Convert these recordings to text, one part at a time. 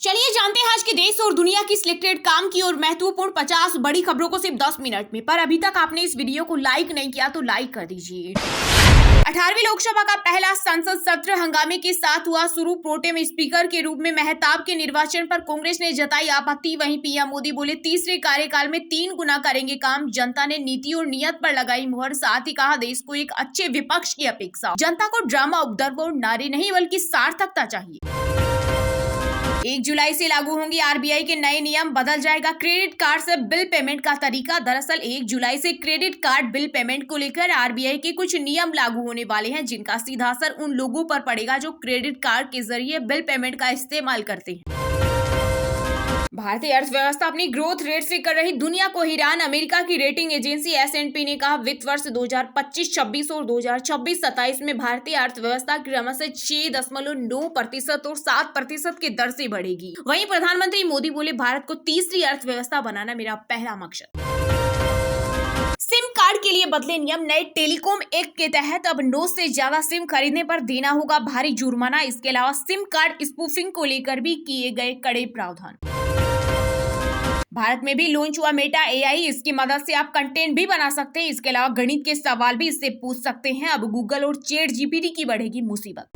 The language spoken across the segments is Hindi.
चलिए जानते हैं आज के देश और दुनिया की सिलेक्टेड काम की और महत्वपूर्ण 50 बड़ी खबरों को सिर्फ 10 मिनट में। पर अभी तक आपने इस वीडियो को लाइक नहीं किया तो लाइक कर दीजिए। 18वीं लोकसभा का पहला संसद सत्र हंगामे के साथ हुआ शुरू। प्रोटेम स्पीकर के रूप में मेहताब के निर्वाचन पर कांग्रेस ने जताई आपत्ति। वहीं पीएम मोदी बोले तीसरे कार्यकाल में 3 गुना करेंगे काम। जनता ने नीति और नियत पर लगाई मुहर। साथ ही कहा देश को एक अच्छे विपक्ष की अपेक्षा। जनता को ड्रामा उपद्रव और नारे नहीं बल्कि सार्थकता चाहिए। 1 जुलाई से लागू होंगे आरबीआई के नए नियम। बदल जाएगा क्रेडिट कार्ड से बिल पेमेंट का तरीका। दरअसल 1 जुलाई से क्रेडिट कार्ड बिल पेमेंट को लेकर आरबीआई के कुछ नियम लागू होने वाले हैं, जिनका सीधा असर उन लोगों पर पड़ेगा जो क्रेडिट कार्ड के जरिए बिल पेमेंट का इस्तेमाल करते हैं। भारतीय अर्थव्यवस्था अपनी ग्रोथ रेट से कर रही दुनिया को हैरान। अमेरिका की रेटिंग एजेंसी S&P ने कहा वित्त वर्ष 2025-26 और 2026-27 में भारतीय अर्थव्यवस्था क्रमशः 6.9% और 7% के दर से बढ़ेगी। वहीं प्रधानमंत्री मोदी बोले भारत को तीसरी अर्थव्यवस्था बनाना मेरा पहला मकसद। सिम कार्ड के लिए बदले नियम। नए टेलीकॉम एक्ट के तहत अब 9 से ज्यादा सिम खरीदने पर देना होगा भारी जुर्माना। इसके अलावा सिम कार्ड स्पूफिंग को लेकर भी किए गए कड़े प्रावधान। भारत में भी लॉन्च हुआ मेटा AI। इसकी मदद से आप कंटेंट भी बना सकते हैं। इसके अलावा गणित के सवाल भी इससे पूछ सकते हैं। अब गूगल और चैट GPT की बढ़ेगी मुसीबत।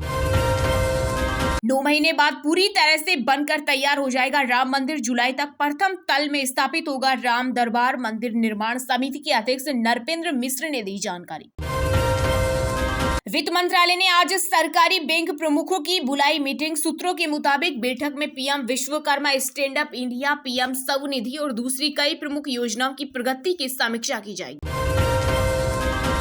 9 महीने बाद पूरी तरह से बनकर तैयार हो जाएगा राम मंदिर। जुलाई तक प्रथम तल में स्थापित होगा राम दरबार। मंदिर निर्माण समिति के अध्यक्ष नरपेंद्र मिश्र ने दी जानकारी। वित्त मंत्रालय ने आज सरकारी बैंक प्रमुखों की बुलाई मीटिंग। सूत्रों के मुताबिक बैठक में PM Vishwakarma stand up India, PM Svanidhi और दूसरी कई प्रमुख योजनाओं की प्रगति की समीक्षा की जाएगी।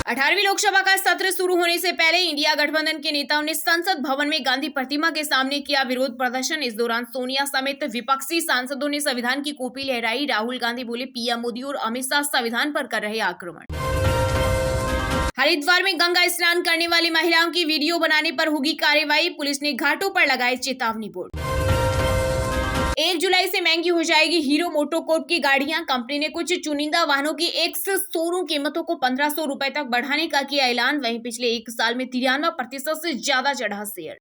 18वीं लोकसभा का सत्र शुरू होने से पहले इंडिया गठबंधन के नेताओं ने संसद भवन में गांधी प्रतिमा के सामने किया विरोध प्रदर्शन। इस दौरान सोनिया समेत विपक्षी सांसदों ने संविधान की कॉपी लहराई। राहुल गांधी बोले पीएम मोदी और अमित शाह संविधान पर कर रहे आक्रमण। हरिद्वार में गंगा स्नान करने वाली महिलाओं की वीडियो बनाने पर होगी कार्रवाई। पुलिस ने घाटों पर लगाए चेतावनी बोर्ड। 1 जुलाई से महंगी हो जाएगी हीरो मोटोकॉर्प की गाड़ियां। कंपनी ने कुछ चुनिंदा वाहनों की एक्स शोरूम कीमतों को 1500 रुपए तक बढ़ाने का किया ऐलान। वहीं पिछले 1 साल में 93% से ज्यादा चढ़ा शेयर।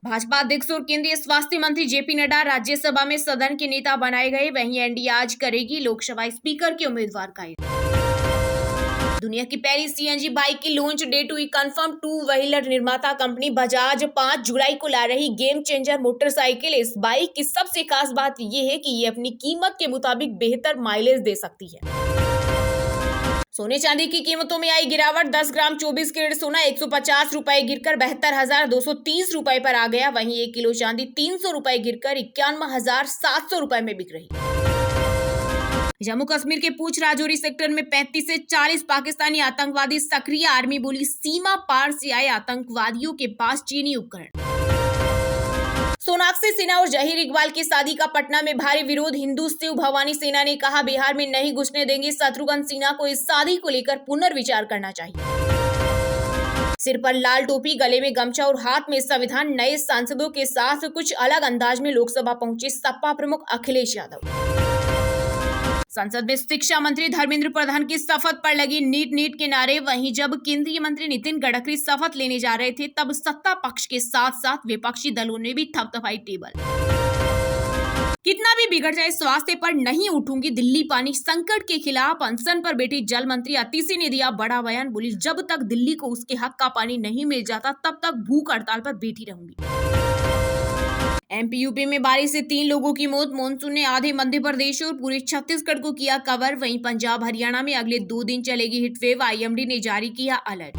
भाजपा अध्यक्ष और केंद्रीय स्वास्थ्य मंत्री JP नड्डा राज्यसभा में सदन के नेता बनाए गए। वहीं एनडीए आज करेगी लोकसभा स्पीकर के उम्मीदवार का ऐलान। दुनिया की पहली CNG बाइक की लॉन्च डेट हुई कंफर्म। 2 व्हीलर निर्माता कंपनी बजाज 5 जुलाई को ला रही गेम चेंजर मोटरसाइकिल। इस बाइक की सबसे खास बात यह है कि ये अपनी कीमत के मुताबिक बेहतर माइलेज दे सकती है। सोने चांदी की कीमतों में आई गिरावट। 10 ग्राम 24 कैरेट सोना 150 रुपए गिरकर 72,230 रुपए पर आ गया। वहीं 1 किलो चांदी 300 रुपए गिरकर 91,700 रुपए में बिक रही। जम्मू कश्मीर के पूंछ राजौरी सेक्टर में 35 से 40 पाकिस्तानी आतंकवादी सक्रिय। आर्मी बोली सीमा पार से आए आतंकवादियों के पास चीनी उपकरण। सोनाक्षी सिन्हा और जहीर इकबाल की शादी का पटना में भारी विरोध। हिंदू शिव भवानी सेना ने कहा बिहार में नहीं घुसने देंगे। शत्रुघ्न सिन्हा को इस शादी को लेकर पुनर्विचार करना चाहिए। सिर पर लाल टोपी, गले में गमछा और हाथ में संविधान। नए सांसदों के साथ कुछ अलग अंदाज में लोकसभा पहुंचे सपा प्रमुख अखिलेश यादव। संसद में शिक्षा मंत्री धर्मेंद्र प्रधान की शपथ पर लगी नीट के नारे। वहीं जब केंद्रीय मंत्री नितिन गडकरी शपथ लेने जा रहे थे तब सत्ता पक्ष के साथ साथ विपक्षी दलों ने भी थपथपाई टेबल। कितना भी बिगड़ जाए स्वास्थ्य पर नहीं उठूंगी दिल्ली। पानी संकट के खिलाफ अनशन पर बैठी जल मंत्री अतिशी ने दिया बड़ा बयान। बोली जब तक दिल्ली को उसके हक का पानी नहीं मिल जाता तब तक भूख हड़ताल पर बैठी रहूंगी। MP-UP में बारिश से 3 लोगों की मौत। मानसून ने आधे मध्य प्रदेश और पूरे छत्तीसगढ़ को किया कवर। वहीं पंजाब हरियाणा में अगले 2 दिन चलेगी हीटवेव। IMD ने जारी किया अलर्ट।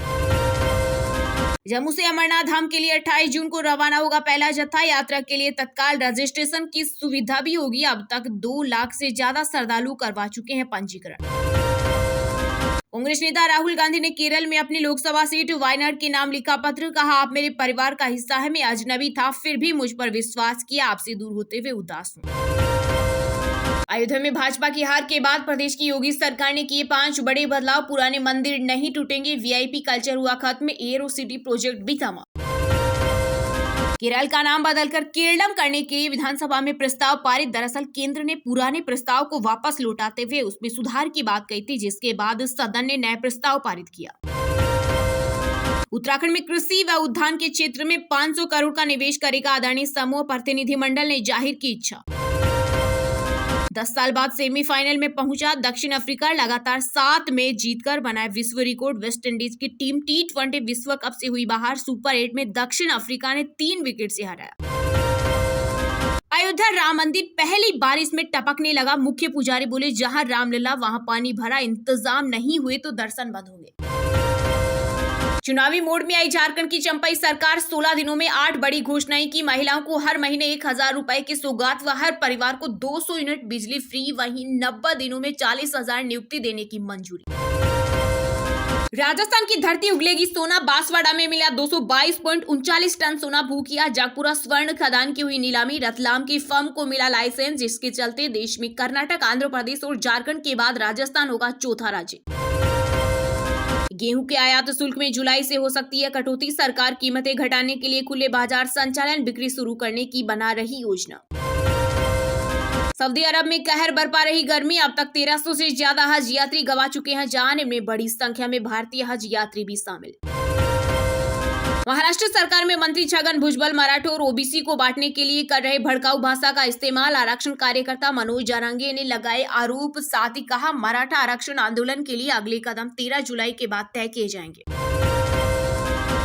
जम्मू से अमरनाथ धाम के लिए 28 जून को रवाना होगा पहला जत्था। यात्रा के लिए तत्काल रजिस्ट्रेशन की सुविधा भी होगी। अब तक 2 लाख से ज्यादा श्रद्धालु करवा चुके हैं पंजीकरण। कांग्रेस नेता राहुल गांधी ने केरल में अपनी लोकसभा सीट वायनाड के नाम लिखा पत्र। कहा आप मेरे परिवार का हिस्सा है। मैं अजनबी था फिर भी मुझ पर विश्वास किया। आपसे दूर होते हुए उदास हूं। अयोध्या में भाजपा की हार के बाद प्रदेश की योगी सरकार ने किए 5 बड़े बदलाव। पुराने मंदिर नहीं टूटेंगे। VIP कल्चर हुआ खत्म। एरो सिटी प्रोजेक्ट भी थमा। केरल का नाम बदलकर केरलम करने के लिए विधानसभा में प्रस्ताव पारित। दरअसल केंद्र ने पुराने प्रस्ताव को वापस लौटाते हुए उसमें सुधार की बात कही थी, जिसके बाद सदन ने नया प्रस्ताव पारित किया। उत्तराखंड में कृषि व उद्यान के क्षेत्र में 500 करोड़ का निवेश करेगा अदानी समूह, प्रतिनिधिमंडल ने जाहिर की इच्छा। 10 साल बाद सेमीफाइनल में पहुंचा दक्षिण अफ्रीका, लगातार 7 मैच जीतकर बनाए विश्व रिकॉर्ड। वेस्ट इंडीज की टीम T20 विश्व कप से हुई बाहर, सुपर 8 में दक्षिण अफ्रीका ने 3 विकेट से हराया। अयोध्या राम मंदिर पहली बारिश में टपकने लगा, मुख्य पुजारी बोले जहां रामलला वहां पानी भरा, इंतजाम नहीं हुए तो दर्शन बंद होंगे। चुनावी मोड में आई झारखंड की चंपाई सरकार, 16 दिनों में 8 बड़ी घोषणाएं की। महिलाओं को हर महीने 1000 रुपए की सौगात व हर परिवार को 200 यूनिट बिजली फ्री, वहीं 90 दिनों में 40,000 नियुक्ति देने की मंजूरी। राजस्थान की धरती उगलेगी सोना, बांसवाड़ा में मिला 222.39 टन सोना। भूकिया जागपुरा स्वर्ण खदान की हुई नीलामी, रतलाम की फर्म को मिला लाइसेंस, जिसके चलते देश में कर्नाटक, आंध्र प्रदेश और झारखंड के बाद राजस्थान होगा चौथा राज्य। गेहूं के आयात शुल्क में जुलाई से हो सकती है कटौती, सरकार कीमतें घटाने के लिए खुले बाजार संचालन, बिक्री शुरू करने की बना रही योजना। सऊदी अरब में कहर बरपा रही गर्मी, अब तक 1300 से ज्यादा हज यात्री गवा चुके हैं जान, इनमें बड़ी संख्या में भारतीय हज यात्री भी शामिल। महाराष्ट्र सरकार में मंत्री छगन भुजबल मराठा और ओबीसी को बांटने के लिए कर रहे भड़काऊ भाषा का इस्तेमाल, आरक्षण कार्यकर्ता मनोज जारंगे ने लगाए आरोप। साथ ही कहा मराठा आरक्षण आंदोलन के लिए अगले कदम 13 जुलाई के बाद तय किए जाएंगे।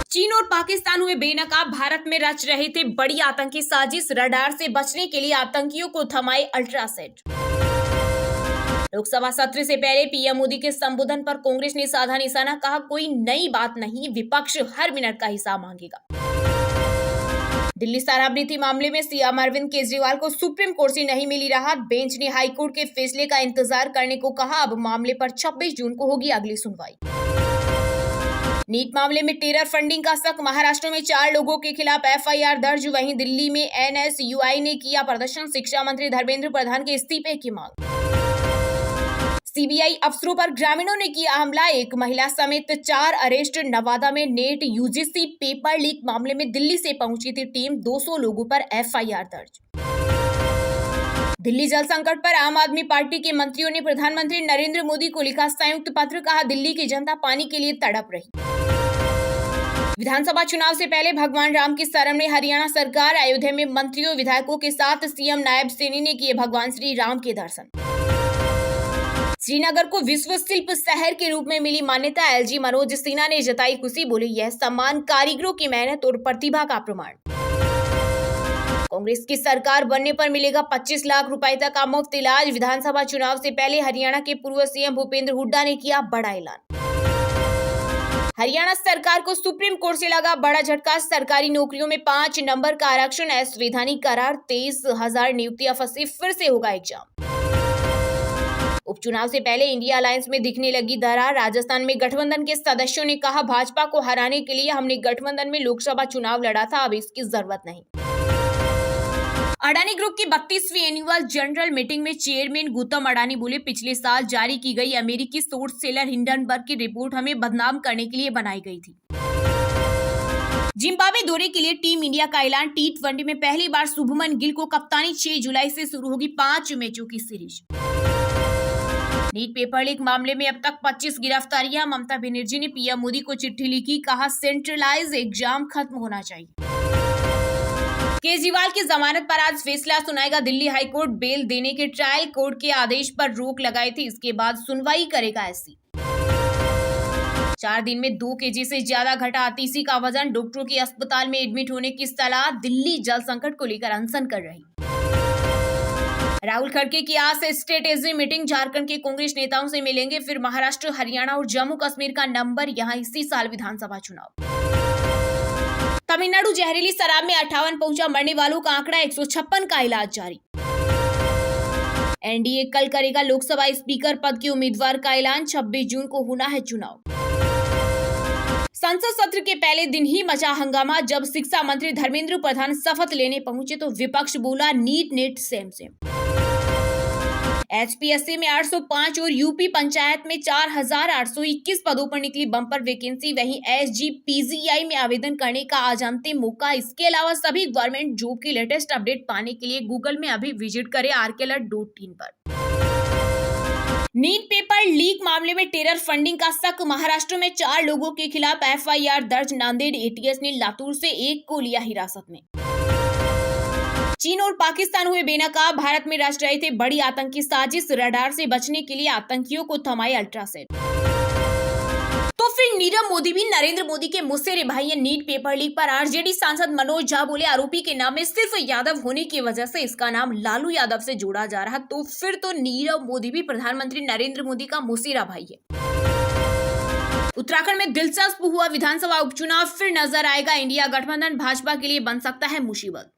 चीन और पाकिस्तान हुए बेनकाब, भारत में रच रहे थे बड़ी आतंकी साजिश, रडार से बचने के लिए आतंकियों को थमाए अल्ट्रासेट। लोकसभा सत्र से पहले पीएम मोदी के संबोधन पर कांग्रेस ने साधा निशाना, कहा कोई नई बात नहीं, विपक्ष हर मिनट का हिसाब मांगेगा। दिल्ली शराबनीति मामले में सीएम अरविंद केजरीवाल को सुप्रीम कोर्ट से नहीं मिली राहत, बेंच ने हाईकोर्ट के फैसले का इंतजार करने को कहा। अब मामले पर 26 जून को होगी अगली सुनवाई। नीट मामले में टेरर फंडिंग का शक, महाराष्ट्र में 4 लोगों के खिलाफ एफआईआर दर्ज, वहीं दिल्ली में एनएसयूआई ने किया प्रदर्शन, शिक्षा मंत्री धर्मेंद्र प्रधान के इस्तीफे की मांग। सीबीआई अफसरों पर ग्रामीणों ने किया हमला, एक महिला समेत 4 अरेस्ट। नवादा में नेट यूजीसी पेपर लीक मामले में दिल्ली से पहुंची थी टीम, 200 लोगों पर एफआईआर दर्ज। दिल्ली जल संकट पर आम आदमी पार्टी के मंत्रियों ने प्रधानमंत्री नरेंद्र मोदी को लिखा संयुक्त पत्र, कहा दिल्ली की जनता पानी के लिए तड़प रही। विधानसभा चुनाव से पहले भगवान राम की शरण में हरियाणा सरकार, अयोध्या में मंत्रियों विधायकों के साथ सीएम नायब सैनी ने किए भगवान श्री राम के दर्शन। श्रीनगर को विश्व शिल्प शहर के रूप में मिली मान्यता, एलजी मनोज सिन्हा ने जताई खुशी, बोले यह सम्मान कारीगरों की मेहनत और प्रतिभा का प्रमाण। कांग्रेस की सरकार बनने पर मिलेगा 25 लाख रुपए तक का मुफ्त इलाज, विधानसभा चुनाव से पहले हरियाणा के पूर्व सीएम भूपेंद्र हुड्डा ने किया बड़ा ऐलान। हरियाणा सरकार को सुप्रीम कोर्ट से लगा बड़ा झटका, सरकारी नौकरियों में 5 नंबर का आरक्षण असंवैधानिक करार, 23,000 नियुक्तियां फंसी, फिर से होगा एग्जाम। उपचुनाव से पहले इंडिया अलायंस में दिखने लगी दरार, राजस्थान में गठबंधन के सदस्यों ने कहा भाजपा को हराने के लिए हमने गठबंधन में लोकसभा चुनाव लड़ा था, अब इसकी जरूरत नहीं। अडानी ग्रुप की 32वीं एनुअल जनरल मीटिंग में चेयरमैन गौतम अडानी बोले पिछले साल जारी की गई अमेरिकी शॉर्ट सेलर हिंडनबर्ग की रिपोर्ट हमें बदनाम करने के लिए बनाई गई थी। जिम्बाब्वे दौरे के लिए टीम इंडिया का ऐलान, T20 में पहली बार शुभमन गिल को कप्तानी, 6 जुलाई से शुरू होगी 5 मैचों की सीरीज। नीट पेपर लीक मामले में अब तक 25 गिरफ्तारियां, ममता बनर्जी ने पीएम मोदी को चिट्ठी लिखी, कहा सेंट्रलाइज एग्जाम खत्म होना चाहिए। केजरीवाल की जमानत पर आज फैसला सुनाएगा दिल्ली हाईकोर्ट, बेल देने के ट्रायल कोर्ट के आदेश पर रोक लगाई थी, इसके बाद सुनवाई करेगा एससी। 4 दिन में 2 केजी से ज्यादा घटा आतिशी का वजन, डॉक्टरों की अस्पताल में एडमिट होने की सलाह, दिल्ली जल संकट को लेकर अनशन कर रही। राहुल खड़गे की आज से स्ट्रेटेजी मीटिंग, झारखंड के कांग्रेस नेताओं से मिलेंगे, फिर महाराष्ट्र, हरियाणा और जम्मू कश्मीर का नंबर, यहां इसी साल विधानसभा चुनाव। तमिलनाडु जहरीली शराब में 58 पहुंचा, मरने वालों का आंकड़ा 156 का इलाज जारी। एनडीए कल करेगा लोकसभा स्पीकर पद के उम्मीदवार का ऐलान, 26 जून को होना है चुनाव। संसद सत्र के पहले दिन ही मचा हंगामा, जब शिक्षा मंत्री धर्मेंद्र प्रधान शपथ लेने पहुंचे तो विपक्ष बोला NEET NET same same. HPSC में 805 और यूपी पंचायत में 4,821 पदों पर निकली बम्पर वैकेंसी, वहीं एसजीपीजीआई में आवेदन करने का आज अंतिम मौका। इसके अलावा सभी गवर्नमेंट जॉब की लेटेस्ट अपडेट पाने के लिए गूगल में अभी विजिट करें rklert.in पर। नीट पेपर लीक मामले में टेरर फंडिंग का शक, महाराष्ट्र में 4 लोगों के खिलाफ एफआईआर दर्ज, नांदेड़ एटीएस ने लातूर से 1 को लिया हिरासत में। चीन और पाकिस्तान हुए बेनकाब, भारत में रच रहे थे बड़ी आतंकी साजिश, रडार से बचने के लिए आतंकियों को थमाए अल्ट्रासेट। तो फिर नीरव मोदी भी नरेंद्र मोदी के मुसेरे भाई हैं। नीट पेपर लीक पर आरजेडी सांसद मनोज झा बोले, आरोपी के नाम में सिर्फ यादव होने की वजह से इसका नाम लालू यादव से जोड़ा जा रहा। तो फिर तो नीरव मोदी भी प्रधानमंत्री नरेंद्र मोदी का मुसेरा भाई है। उत्तराखंड में दिलचस्प हुआ विधानसभा उपचुनाव, फिर नजर आएगा इंडिया गठबंधन, भाजपा के लिए बन सकता है मुसीबत।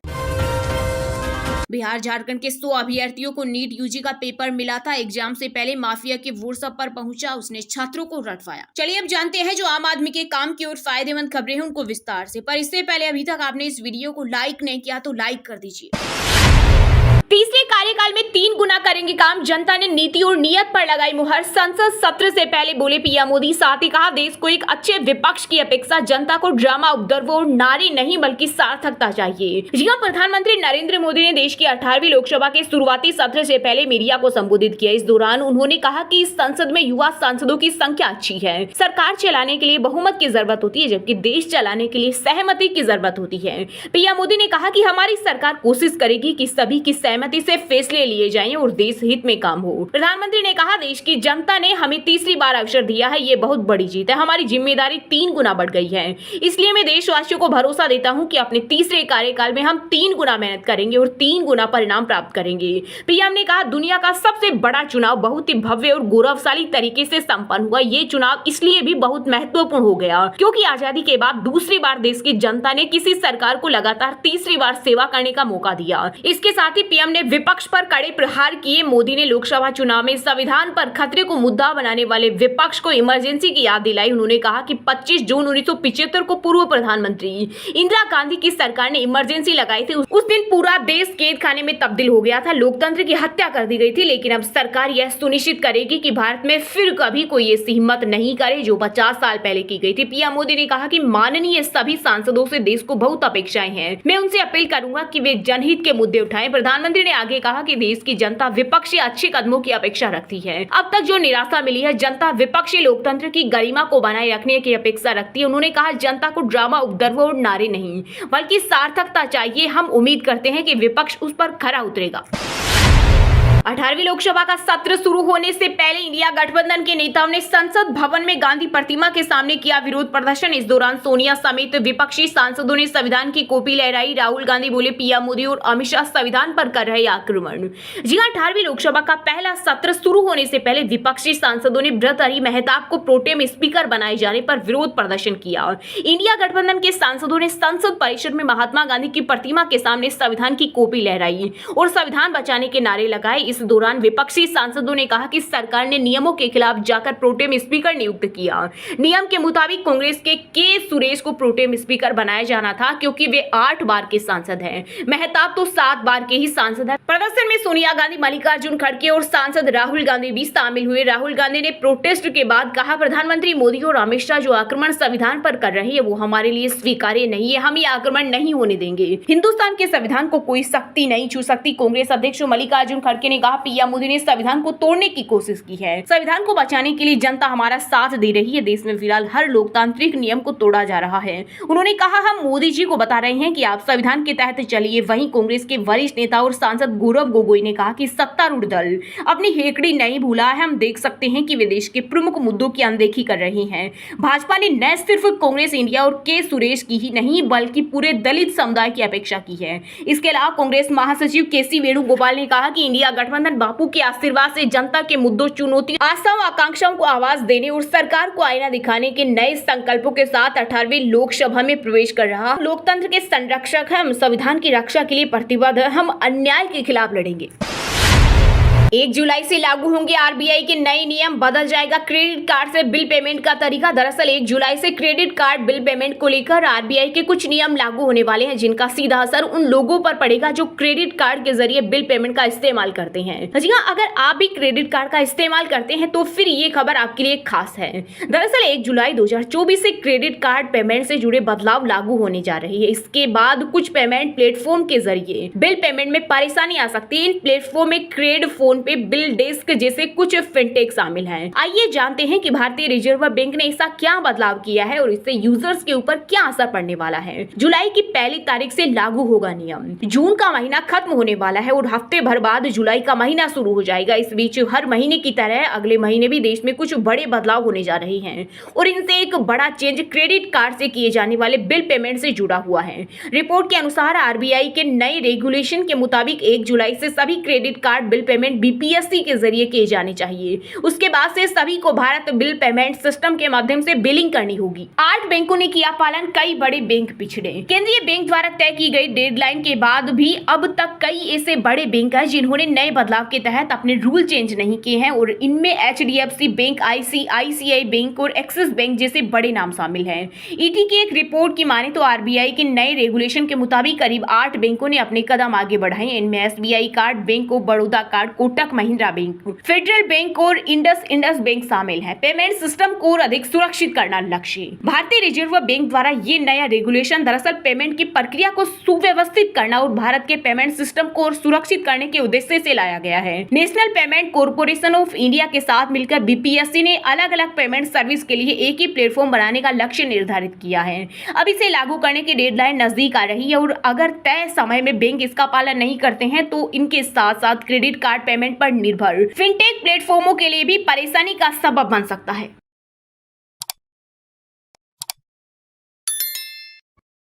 बिहार झारखंड के 100 अभ्यर्थियों को नीट यूजी का पेपर मिला था। एग्जाम से पहले माफिया के व्हाट्सएप पर पहुंचा, उसने छात्रों को रटवाया। चलिए अब जानते हैं जो आम आदमी के काम की और फायदेमंद खबरें हैं उनको विस्तार से। पर इससे पहले अभी तक आपने इस वीडियो को लाइक नहीं किया तो लाइक कर दीजिए। तीसरे कार्यकाल में 3 गुना करेंगे काम, जनता ने नीति और नियत पर लगाई मुहर। संसद सत्र से पहले बोले पीएम मोदी, साथ ही कहा देश को एक अच्छे विपक्ष की अपेक्षा, जनता को ड्रामा उपद्रव और नारे नहीं बल्कि सार्थकता चाहिए। जी हां, प्रधानमंत्री नरेंद्र मोदी ने देश की 18वीं लोकसभा के शुरुआती सत्र से पहले मीडिया को संबोधित किया। इस दौरान उन्होंने कहा कि इस संसद में युवा सांसदों की संख्या अच्छी है। सरकार चलाने के लिए बहुमत की जरूरत होती है, जबकि देश चलाने के लिए सहमति की जरूरत होती है। पीएम मोदी ने कहा कि हमारी सरकार कोशिश करेगी कि सभी की सहमति से फैसले लिए जाएं और देश हित में काम हो। प्रधानमंत्री ने कहा, देश की जनता ने हमें तीसरी बार अवसर दिया है, ये बहुत बड़ी जीत है। हमारी जिम्मेदारी 3 गुना बढ़ गई है। इसलिए मैं देशवासियों को भरोसा देता हूं कि अपने तीसरे कार्यकाल में हम 3 गुना मेहनत करेंगे और 3 गुना परिणाम प्राप्त करेंगे। पीएम ने कहा, दुनिया का सबसे बड़ा चुनाव बहुत ही भव्य और गौरवशाली तरीके से संपन्न हुआ। ये चुनाव इसलिए भी बहुत महत्वपूर्ण हो गया क्योंकि आजादी के बाद दूसरी बार देश की जनता ने किसी सरकार को लगातार तीसरी बार सेवा करने का मौका दिया। इसके साथ ही पीएम ने विपक्ष पर कड़े प्रहार किए। मोदी ने लोकसभा चुनाव में संविधान पर खतरे को मुद्दा बनाने वाले विपक्ष को इमरजेंसी की याद दिलाई। उन्होंने कहा कि 25 जून 1975 को पूर्व प्रधानमंत्री इंदिरा गांधी की सरकार ने इमरजेंसी लगाई थी। उस दिन पूरा देश कैद खाने में तब्दील हो गया था, लोकतंत्र की हत्या कर दी गई थी। लेकिन अब सरकार यह सुनिश्चित करेगी कि भारत में फिर कभी कोई ऐसी हिम्मत नहीं करे जो 50 साल पहले की गई थी। पीएम मोदी ने कहा कि माननीय सभी सांसदों से देश को बहुत अपेक्षाएं हैं, मैं उनसे अपील करूंगा कि वे जनहित के मुद्दे उठाएं। प्रधानमंत्री ने आगे कहा कि देश की जनता विपक्ष से अच्छे कदमों की अपेक्षा रखती है। अब तक जो निराशा मिली है, जनता विपक्षी लोकतंत्र की गरिमा को बनाए रखने की अपेक्षा रखती है। उन्होंने कहा, जनता को ड्रामा उपद्रव और नारे नहीं बल्कि सार्थकता चाहिए। हम उम्मीद करते हैं कि विपक्ष उस पर खरा उतरेगा। 18वीं लोकसभा का सत्र शुरू होने से पहले इंडिया गठबंधन के नेताओं ने संसद भवन में गांधी प्रतिमा के सामने किया विरोध प्रदर्शन। इस दौरान सोनिया समेत विपक्षी सांसदों ने संविधान की कॉपी लहराई। राहुल गांधी बोले, पीएम मोदी और अमित शाह संविधान पर कर रहे आक्रमण। जी हां, 18वीं लोकसभा का पहला सत्र शुरू होने से पहले विपक्षी सांसदों ने भर्तृहरि मेहताब को प्रोटेम स्पीकर बनाए जाने पर विरोध प्रदर्शन किया। इंडिया गठबंधन के सांसदों ने संसद परिसर में महात्मा गांधी की प्रतिमा के सामने संविधान की कॉपी लहराई और संविधान बचाने के नारे लगाए। इस दौरान विपक्षी सांसदों ने कहा कि सरकार ने नियमों के खिलाफ जाकर प्रोटेम स्पीकर नियुक्त किया। नियम के मुताबिक कांग्रेस के सुरेश को प्रोटेम स्पीकर बनाया जाना था क्योंकि वे 8 बार के सांसद हैं। मेहताब तो 7 बार के ही सांसद हैं। प्रदर्शन में सोनिया गांधी, मल्लिकार्जुन खड़गे और सांसद राहुल गांधी भी शामिल हुए। राहुल गांधी ने प्रोटेस्ट के बाद कहा, प्रधानमंत्री मोदी और अमित शाह जो आक्रमण संविधान पर कर रहे हैं वो हमारे लिए स्वीकार्य नहीं है। हम ये आक्रमण नहीं होने देंगे। हिंदुस्तान के संविधान को कोई शक्ति नहीं छू सकती। कांग्रेस अध्यक्ष मल्लिकार्जुन खड़गे ने कहा, पीएम मोदी ने संविधान को तोड़ने की कोशिश की है। संविधान को बचाने के लिए जनता हमारा साथ दे रही है। देश में फिलहाल हर लोकतांत्रिक नियम को तोड़ा जा रहा है। उन्होंने कहा, हम मोदी जी को बता रहे हैं कि आप संविधान के तहत चलिए। वहीं कांग्रेस के वरिष्ठ नेता और सांसद गौरव गोगोई ने कहा कि सत्तारूढ़ दल अपनी हेकड़ी नहीं भूला है। हम देख सकते हैं कि वे देश के प्रमुख मुद्दों की अनदेखी कर रहे हैं। भाजपा ने न सिर्फ कांग्रेस इंडिया और के सुरेश की ही नहीं बल्कि पूरे दलित समुदाय की अपेक्षा की है। इसके अलावा कांग्रेस महासचिव केसी वेणुगोपाल ने कहा कि इंडिया गठबंधन बापू के आशीर्वाद से जनता के मुद्दों, चुनौती, आशाओं, आकांक्षाओं को आवाज देने और सरकार को आईना दिखाने के नए संकल्पों के साथ 18वीं लोकसभा में प्रवेश कर रहा। लोकतंत्र के संरक्षक हैं, हम संविधान की रक्षा के लिए प्रतिबद्ध हैं, हम अन्याय के खिलाफ लड़ेंगे। 1 जुलाई से लागू होंगे आरबीआई के नए नियम, बदल जाएगा क्रेडिट कार्ड से बिल पेमेंट का तरीका। दरअसल 1 जुलाई से क्रेडिट कार्ड बिल पेमेंट को लेकर आरबीआई के कुछ नियम लागू होने वाले हैं जिनका सीधा असर उन लोगों पर पड़ेगा जो क्रेडिट कार्ड के जरिए बिल पेमेंट का इस्तेमाल करते हैं। जी हाँ, अगर आप भी क्रेडिट कार्ड का इस्तेमाल करते हैं तो फिर ये खबर आपके लिए खास है। दरअसल 1 जुलाई 2024 से क्रेडिट कार्ड पेमेंट से जुड़े बदलाव लागू होने जा रहे हैं। इसके बाद कुछ पेमेंट प्लेटफॉर्म के जरिए बिल पेमेंट में परेशानी आ सकती है। इन प्लेटफॉर्म में क्रेड फोन फोन पे, बिल डेस्क जैसे कुछ फिनटेक शामिल हैं। आइए जानते हैं कि भारतीय रिजर्व बैंक ने ऐसा क्या बदलाव किया है और इससे यूजर्स के ऊपर क्या असर पड़ने वाला है। जुलाई की पहली तारीख से लागू होगा नियम। जून का महीना खत्म होने वाला है और हफ्ते भर बाद जुलाई का महीना शुरू हो जाएगा। इस बीच हर महीने की तरह अगले महीने भी देश में कुछ बड़े बदलाव होने जा रहे हैं और इनसे एक बड़ा चेंज क्रेडिट कार्ड से किए जाने वाले बिल पेमेंट से जुड़ा हुआ है। रिपोर्ट के अनुसार आरबीआई के नए रेगुलेशन के मुताबिक 1 जुलाई से सभी credit card bill payment BPSC के जरिए किए जाने चाहिए। उसके बाद से सभी को भारत बिल पेमेंट सिस्टम के माध्यम से बिलिंग करनी होगी। 8 बैंकों ने किया पालन, कई बड़े बैंक पिछड़े। केंद्रीय बैंक द्वारा तय की गई डेडलाइन के बाद भी अब तक कई ऐसे बड़े बैंक हैं जिन्होंने नए बदलाव के तहत अपने रूल चेंज नहीं किए हैं और इनमें एचडीएफसी बैंक, आईसीआईसीआई बैंक और एक्सिस बैंक जैसे बड़े नाम शामिल हैं। ईडी की एक रिपोर्ट की माने तो आरबीआई के नए रेगुलेशन के मुताबिक करीब 8 बैंकों ने अपने कदम आगे बढ़ाए। इनमें SBI card bank, Baroda card, Kotak Mahindra bank, federal bank और इंडस बैंक शामिल है। पेमेंट सिस्टम को और अधिक सुरक्षित करना लक्ष्य। भारतीय रिजर्व बैंक द्वारा ये नया रेगुलेशन दरअसल पेमेंट की प्रक्रिया को सुव्यवस्थित करना और भारत के पेमेंट सिस्टम को और सुरक्षित करने के उद्देश्य से लाया गया है। National payment corporation of India के साथ मिलकर बीपीएससी ने अलग अलग पेमेंट सर्विस के लिए एक ही प्लेटफॉर्म बनाने का लक्ष्य निर्धारित किया है। अब इसे लागू करने की डेडलाइन नजदीक आ रही है और अगर तय समय में बैंक इसका पालन नहीं करते हैं तो इनके साथ साथ क्रेडिट कार्ड पेमेंट पर निर्भर फिनटेक प्लेटफॉर्मों के लिए भी परेशानी का सबब बन सकता है।